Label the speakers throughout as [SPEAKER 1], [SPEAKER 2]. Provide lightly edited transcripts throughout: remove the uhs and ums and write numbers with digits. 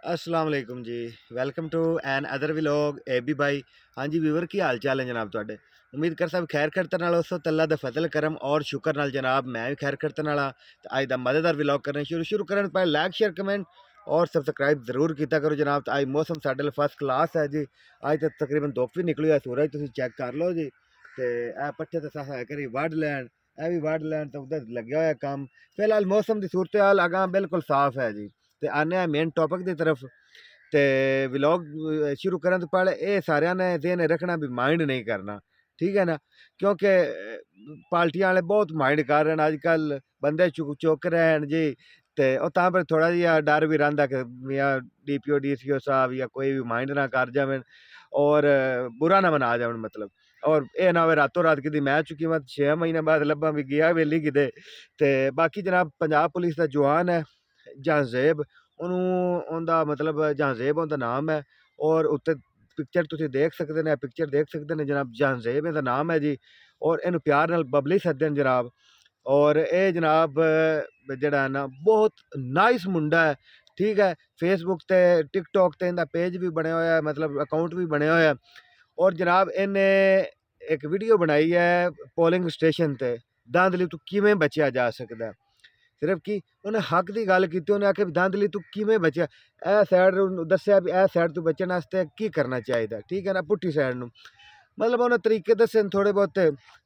[SPEAKER 1] अस्सलाम वालेकुम जी। Welcome to another vlog AB भाई। हाँ जी व्यूवर, की हाल चाल है जनाब तुहाडे। उम्मीद कर सब खैर करते नाल उस अल्लाह दा फजल करम और शुक्र नाल जनाब मैं भी खैर करते नाला। ते अज दा मज़ेदार व्लॉग करने शुरू करन पहले लाइक शेयर कमेंट और सब्सक्राइब जरूर किया करो जनाब। तो अज मौसम साडे फर्स्ट क्लास है जी। अज तो तकरीबन धुप भी निकली है, सूरज तुसीं चेक कर लो जी। ते पट्ठे तो सफा करी वढ़ लैन, ए भी वढ़ लैन, तो उधर लग्या होया काम। फिलहाल मौसम की सूरत हाल अगां बिल्कुल साफ है जी। ते आने मेन टॉपिक की तरफ। ते व्लॉग शुरू करने तो पहले ये सारिया ने ध्यान रखना भी माइंड नहीं करना, ठीक है ना। क्योंकि पार्टियां वाले बहुत माइंड कर रहे हैं अजकल, बंदे चुक रहे हैं जी। ते और तां पर थोड़ा जिहा डर भी रहिंदा कि या DPO DCO साहब या कोई भी माइंड ना कर जावन और बुरा ना मना जावन मतलब। और ये ना होवे रातों रात किते मैं चुकी मत 6 महीने बाद लब्भा भी गया वेली किते। ते बाकी जनाब पंजाब पुलिस का जवान है जहांजेब, ਉਹਨੂੰ ਉਹਦਾ ਮਤਲਬ ਜਹਾਂਜ਼ੇਬ ਉਹਦਾ ਨਾਮ ਹੈ। ਔਰ ਉੱਤੇ ਪਿਕਚਰ ਤੁਸੀਂ ਦੇਖ ਸਕਦੇ ਨੇ, ਪਿਕਚਰ ਦੇਖ ਸਕਦੇ ਨੇ ਜਨਾਬ, ਜਹਾਂਜ਼ੇਬ ਇਹਦਾ ਨਾਮ ਹੈ ਜੀ। ਔਰ ਇਹਨੂੰ ਪਿਆਰ ਨਾਲ ਬਬਲੀ ਸੱਦਦੇ ਨੇ ਜਨਾਬ। ਔਰ ਇਹ ਜਨਾਬ ਜਿਹੜਾ ਹੈ ਨਾ ਬਹੁਤ ਨਾਈਸ ਮੁੰਡਾ ਹੈ, ਠੀਕ ਹੈ। ਫੇਸਬੁੱਕ ਤੇ ਟਿਕਟੋਕ ਤੇ ਇਹਦਾ ਪੇਜ ਵੀ ਬਣਿਆ ਹੋਇਆ, ਮਤਲਬ ਅਕਾਊਂਟ ਵੀ ਬਣਿਆ ਹੋਇਆ। ਔਰ ਜਨਾਬ ਇਹਨੇ ਇੱਕ ਵੀਡੀਓ ਬਣਾਈ ਹੈ ਪੋਲਿੰਗ ਸਟੇਸ਼ਨ ਤੇ, धांधली ਤੋਂ ਕਿਵੇਂ ਬਚਿਆ ਜਾ ਸਕਦਾ। सिर्फ कि उन्हें हक की गल की, उन्हें आखे धांधली तू किमें बचया, ए सैड दसिया भी ए सैड तू बचने वास्ते की करना चाहिए, ठीक है ना। पुट्ठी सैड न मतलब उन्हें तरीके दसे थोड़े बहुत।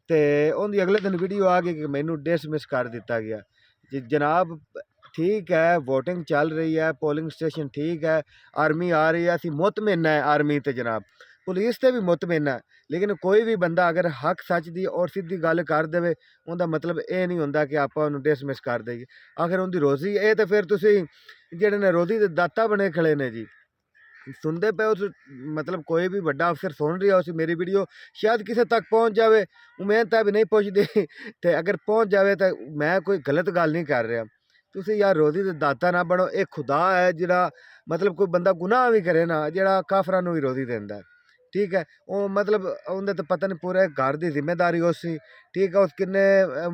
[SPEAKER 1] तो उनकी अगले दिन वीडियो आ गई कि मैनू डिसमिस कर दिता गया जी। जनाब ठीक है, वोटिंग चल रही है, पोलिंग स्टेशन ठीक है, आर्मी आ रही है, असी मुतमिन है आर्मी ते जनाब, पुलिस ते भी मुतमिन है। लेकिन कोई भी बंदा अगर हक सच दी और सीधी गल कर दे, उनका मतलब ये नहीं होंदा कि आप उन्हें डिसमिस कर देगी। आखिर उनकी रोजी ये तो फिर तुसी जेडे ने रोजी दे दाता बने खड़े ने जी। सुनते पे उस मतलब कोई भी बड़ा अफसर सुन रहा उस मेरी वीडियो, शायद किसी तक पहुँच जाए, उम्मीद तो भी नहीं पहुँचती। तो अगर पहुँच जाए तो मैं कोई गलत गल नहीं कर रहा। तुसी यार रोजी दे दाता ना बनो, ये खुदा है जिहड़ा मतलब कोई बंदा गुनाह भी करे ना, जिहड़ा काफरां नूं भी रोजी देंदा है, ठीक है। वो मतलब उनके तो पता नहीं पूरे घर की जिम्मेदारी उसी, ठीक है। उस किन्ने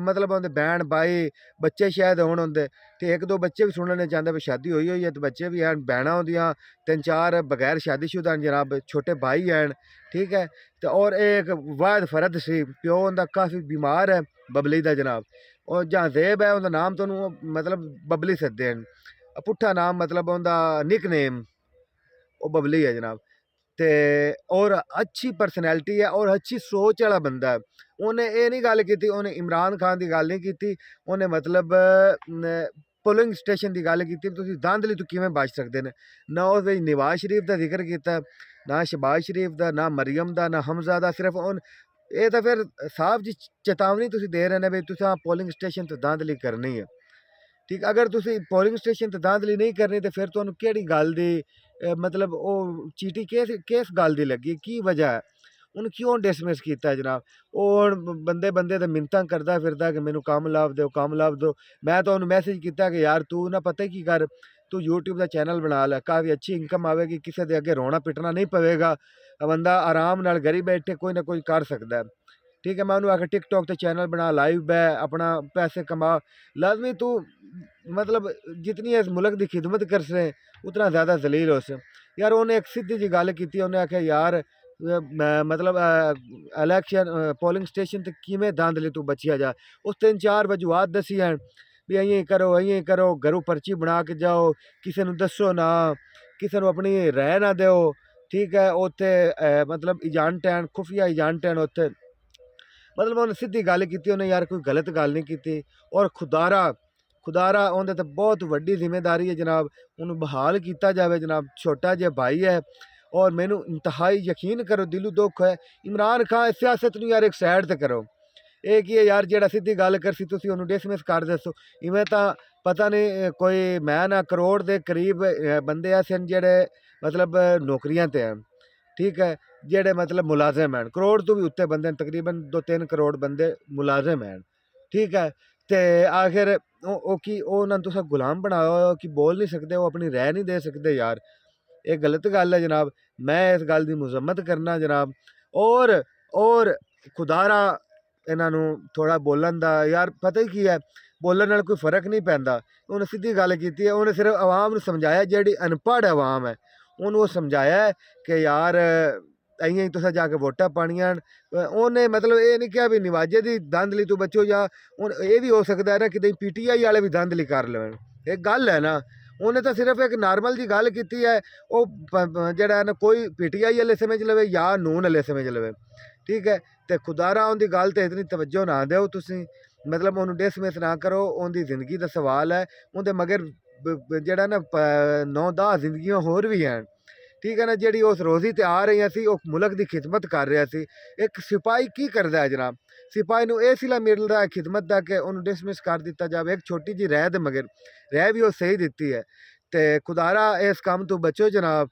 [SPEAKER 1] मतलब उनके भैन भाई बच्चे शायद होण उनदे, ते एक दो बच्चे भी सुनने चाहते भी शादी हुई है, तो बच्चे भी हैं, भैन होंदियां 3-4 बगैर शादीशुदा जनाब, छोटे भाई हैं, ठीक है। तो और एक वाहिद फर्द सी, प्यो उनका काफ़ी बीमार है बबली का जनाब। और जहांजेब है उनका नाम, तो मतलब बबली सददे हैं, पुट्ठा नाम मतलब उनका निक नेम वो बबली है जनाब। ते और अच्छी परसनैलिटी है और अच्छी सोच वाला बंदा है। उन्हें ये नहीं गल की, उन्हें इमरान खान की गल नहीं की, उन्हें मतलब पोलिंग स्टेशन की गल की तुसीं धांधली तो किवें बच सकते हैं। ना उस नवाज शरीफ का जिक्र किया, ना शहबाज शरीफ का, ना मरियम का, ना हमजा का। सिर्फ उन ये तो फिर साफ जी चेतावनी तुसीं दे रहे हैं भी तुसां पोलिंग स्टेशन तो धांधली करनी है, ठीक। अगर तुसीं पोलिंग स्टेशन ते धांधली नहीं करनी तो फिर तुहानूं केहड़ी गल दी मतलब वो चीटी किस गल दी लगी, की वजह है, उन्हें क्यों डिसमिस किया जनाब। वो बंदे बंदे ते मिन्नतां करदा फिरदा कि मैनूं कम लभ दो, कम लभ दो। मैं तो उन्हें मैसेज किया कि यार तू ना पता की कर, तू यूट्यूब का चैनल बना लै, काफ़ी अच्छी इनकम आएगी, किसी के अगे रोना पिटना नहीं पवेगा, बंदा आराम नाल घरी बैठे कोई ना कोई कर सकता है, ठीक है। मैं उन्होंने आखिर टिकटॉक ते चैनल बना, लाइव बै, अपना पैसे कमा, लाजमी तू मतलब जितनी इस मुल्क की खिदमत कर सके उतना ज़्यादा जलील हो सके। यार उन्हें एक सीधी जी गल की, उन्हें आख्या यार मतलब इलैक्शन पोलिंग स्टेशन ते किवें धांधली तू बचिया जा। उस 3-4 वजूहत दसी हैं भी अं करो, घरों पर्ची बना के जाओ, किसी को दसो ना, किसी को अपनी राय ना दो, ठीक है। उत्थे मतलब एजेंट हैं, खुफिया एजेंट हैं उत्थे, मतलब उन्हें सीधी गल की, उन्हें यार कोई गलत गल नहीं की। और खुदारा खुदारा उनके तो बहुत वड्डी जिम्मेदारी है जनाब, उन्होंने बहाल किया जाए जनाब, छोटा जिहा भाई है। और मैनू इंतहाई यकीन करो दिलों दुख है, इमरान खान सियासत नूं यार एक साइड ते करो। ये की है यार जेड़ा सीधी गल करसी तुसीं उन्होंने डिसमिस कर दसो, इवें तो पता नहीं कोई मैं ना करोड़ के करीब बंदे ऐसे हैं जेड़े मतलब नौकरियां ते हैं, ठीक है। जेड़े मतलब मुलाजिम हैं, करोड़ तो भी उत्ते बंदे तकरीबन 2-3 करोड़ बंदे मुलाजिम हैं, ठीक है। तो आखिर उन्होंने तुस गुलाम बनाया हो कि बोल नहीं सकते, वो अपनी राय नहीं दे सकते यार, ये गलत गल है जनाब। मैं इस गल की मजम्मत करना जनाब। और खुदारा इन्हों थोड़ा बोलन का यार पता ही की है, ਬੋਲਣ ਨਾਲ ਕੋਈ ਫਰਕ ਨਹੀਂ ਪੈਂਦਾ। ਉਹਨੇ ਸਿੱਧੀ ਗੱਲ ਕੀਤੀ ਹੈ, ਉਹਨੇ ਸਿਰਫ ਆਵਾਮ ਨੂੰ ਸਮਝਾਇਆ, ਜਿਹੜੀ ਅਨਪੜ੍ਹ ਆਵਾਮ ਹੈ ਉਹਨੂੰ ਉਹ ਸਮਝਾਇਆ ਹੈ ਕਿ ਯਾਰ ਇਆਂ ਹੀ ਤੁਸੀਂ ਜਾ ਕੇ ਵੋਟਾਂ ਪਾਣੀਆਂ। ਉਹਨੇ ਮਤਲਬ ਇਹ ਨਹੀਂ ਕਿਹਾ ਵੀ ਨਿਵਾਜੇ ਦੀ ਦੰਦਲੀ ਤੂੰ ਬੱਚੋ, ਜਾਂ ਹੁਣ ਇਹ ਵੀ ਹੋ ਸਕਦਾ ਹੈ ਨਾ ਕਿ PTI ਵਾਲੇ ਵੀ ਦੰਦਲੀ ਕਰ ਲੈਣ, ਇਹ ਗੱਲ ਹੈ ਨਾ। ਉਹਨੇ ਤਾਂ ਸਿਰਫ ਇੱਕ ਨਾਰਮਲ ਜੀ ਗੱਲ ਕੀਤੀ ਹੈ, ਉਹ ਜਿਹੜਾ ਨਾ ਕੋਈ PTI ਵਾਲੇ ਸਮਝ ਲਵੇ ਜਾਂ ਨੂਨ ਵਾਲੇ ਸਮਝ ਲਵੇ, ਠੀਕ ਹੈ। ਤੇ ਖੁਦਾਰਾ ਉਹਦੀ ਗੱਲ ਤੇ ਇਤਨੀ ਤਵੱਜੋ ਨਾ ਦਿਓ ਤੁਸੀਂ, ਮਤਲਬ ਉਹਨੂੰ ਡਿਸਮਿਸ ਨਾ ਕਰੋ। ਉਹਦੀ ਜ਼ਿੰਦਗੀ ਦਾ ਸਵਾਲ ਹੈ, ਉਹਦੇ ਮਗਰ ਜਿਹੜਾ ਨਾ 9-10 ਜ਼ਿੰਦਗੀਆਂ ਹੋਰ ਵੀ ਹਨ, ਠੀਕ ਹੈ ਨਾ। ਜਿਹੜੀ ਉਸ ਰੋਜ਼ੀ ਤੇ ਆ ਰਹੀਆਂ ਸੀ, ਉਹ ਮੁਲਕ ਦੀ ਖਿਦਮਤ ਕਰ ਰਿਹਾ ਸੀ। ਇੱਕ ਸਿਪਾਹੀ ਕੀ ਕਰਦਾ ਹੈ ਜਨਾਬ? ਸਿਪਾਹੀ ਨੂੰ ਇਹ ਸਿਲਾ ਮਿਲਦਾ ਹੈ ਖਿਦਮਤ ਦਾ ਕਿ ਉਹਨੂੰ ਡਿਸਮਿਸ ਕਰ ਦਿੱਤਾ ਜਾਵੇ। ਇੱਕ ਛੋਟੀ ਜਿਹੀ ਰਹਿ ਦੇ ਮਗਰ ਰਹਿ ਵੀ ਉਹ ਸਹੀ ਦਿੱਤੀ ਹੈ। ਤੇ ਖੁਦਾਰਾ ਇਸ ਕੰਮ ਤੋਂ ਬਚੋ ਜਨਾਬ।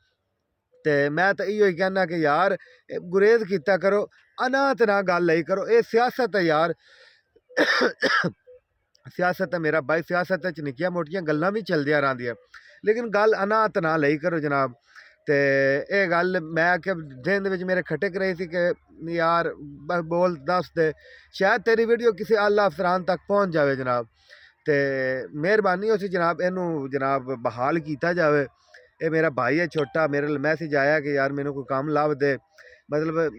[SPEAKER 1] ਤੇ ਮੈਂ ਤਾਂ ਇਹੋ ਹੀ ਕਹਿਣਾ ਕਿ ਯਾਰ ਗੁਰੇਜ਼ ਕੀਤਾ ਕਰੋ, ਅਨਾਤ ਨਾ ਗੱਲ ਲਈ ਕਰੋ। ਇਹ ਸਿਆਸਤ ਹੈ ਯਾਰ, ਸਿਆਸਤ ਹੈ ਮੇਰਾ ਭਾਈ। ਸਿਆਸਤ 'ਚ ਨਿੱਕੀਆਂ ਮੋਟੀਆਂ ਗੱਲਾਂ ਵੀ ਚੱਲਦੀਆਂ ਰਹਿੰਦੀਆਂ, ਲੇਕਿਨ ਗੱਲ ਅਨਾਤ ਨਾ ਲਈ ਕਰੋ ਜਨਾਬ। ਤੇ ਇਹ ਗੱਲ ਮੈਂ ਕਿ ਦਿਨ ਦੇ ਵਿੱਚ ਮੇਰੇ ਖਟਕ ਰਹੀ ਸੀ ਕਿ ਯਾਰ ਬੋਲ ਦੱਸ ਦੇ, ਸ਼ਾਇਦ ਤੇਰੀ ਵੀਡੀਓ ਕਿਸੇ ਆਲਾ ਅਫਸਰਾਨ ਤੱਕ ਪਹੁੰਚ ਜਾਵੇ ਜਨਾਬ। ਤੇ ਮਿਹਰਬਾਨੀ ਹੋ ਸੀ ਜਨਾਬ, ਇਹਨੂੰ ਜਨਾਬ ਬਹਾਲ ਕੀਤਾ ਜਾਵੇ। ਇਹ ਮੇਰਾ ਭਾਈ ਹੈ ਛੋਟਾ, ਮੇਰੇ ਲਈ ਮੈਸੇਜ ਆਇਆ ਕਿ ਯਾਰ ਮੈਨੂੰ ਕੋਈ ਕੰਮ ਲੱਭ ਦੇ। ਮਤਲਬ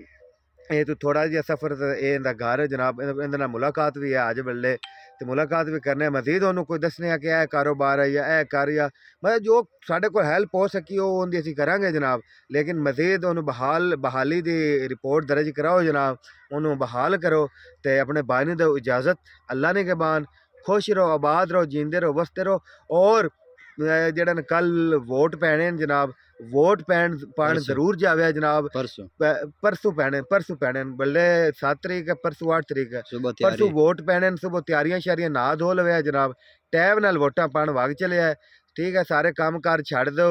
[SPEAKER 1] ਇਹ ਤੂੰ ਥੋੜਾ ਜਿਹਾ ਸਫ਼ਰ, ਇਹ ਇਹਦਾ ਘਰ ਹੈ ਜਨਾਬ, ਇਹਦੇ ਨਾਲ ਮੁਲਾਕਾਤ ਵੀ ਹੈ ਅੱਜ ਵੇਲੇ, ਤੇ ਮੁਲਾਕਾਤ ਵੀ ਕਰਨੇ। ਮਜ਼ੀਦ ਉਹਨੂੰ ਕੋਈ ਦੱਸਣੇ ਆ ਕਿ ਇਹ ਕਾਰੋਬਾਰ ਹੈ ਜਾਂ ਇਹ ਕਰ, ਜਾਂ ਮਤਲਬ ਜੋ ਸਾਡੇ ਕੋਲ ਹੈਲਪ ਹੋ ਸਕੀ ਉਹ ਉਹਦੀ ਅਸੀਂ ਕਰਾਂਗੇ ਜਨਾਬ। ਲੇਕਿਨ ਮਜ਼ੀਦ ਉਹਨੂੰ ਬਹਾਲੀ ਦੀ ਰਿਪੋਰਟ ਦਰਜ ਕਰਾਓ ਜਨਾਬ, ਉਹਨੂੰ ਬਹਾਲ ਕਰੋ। ਤੇ ਆਪਣੇ ਭਾਈ ਨੂੰ ਦਿਓ ਇਜਾਜ਼ਤ। ਅੱਲਾ ने के बान खुश रहो, आबाद रहो, जींदे रहो, बसते रहो। और ਜਿਹੜਾ ਕੱਲ ਵੋਟ ਪੈਣੇ ਨੇ ਜਨਾਬ, ਵੋਟ ਪਾਣ ਜ਼ਰੂਰ ਜਾਵੇ ਜਨਾਬ। परसों पैने बल्ले 7 तरीक है, परसों 8 तरीक है, परसों वोट पैने। सुबह तैयारियां शारियां ना धो लवे जनाब, टैब नाल वोटां पाण वग चले है, ठीक है। सारे काम कार छड़ दो।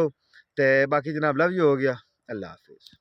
[SPEAKER 1] ते बाकी जनाब लव यू हो गया। अल्लाह हाफिज़।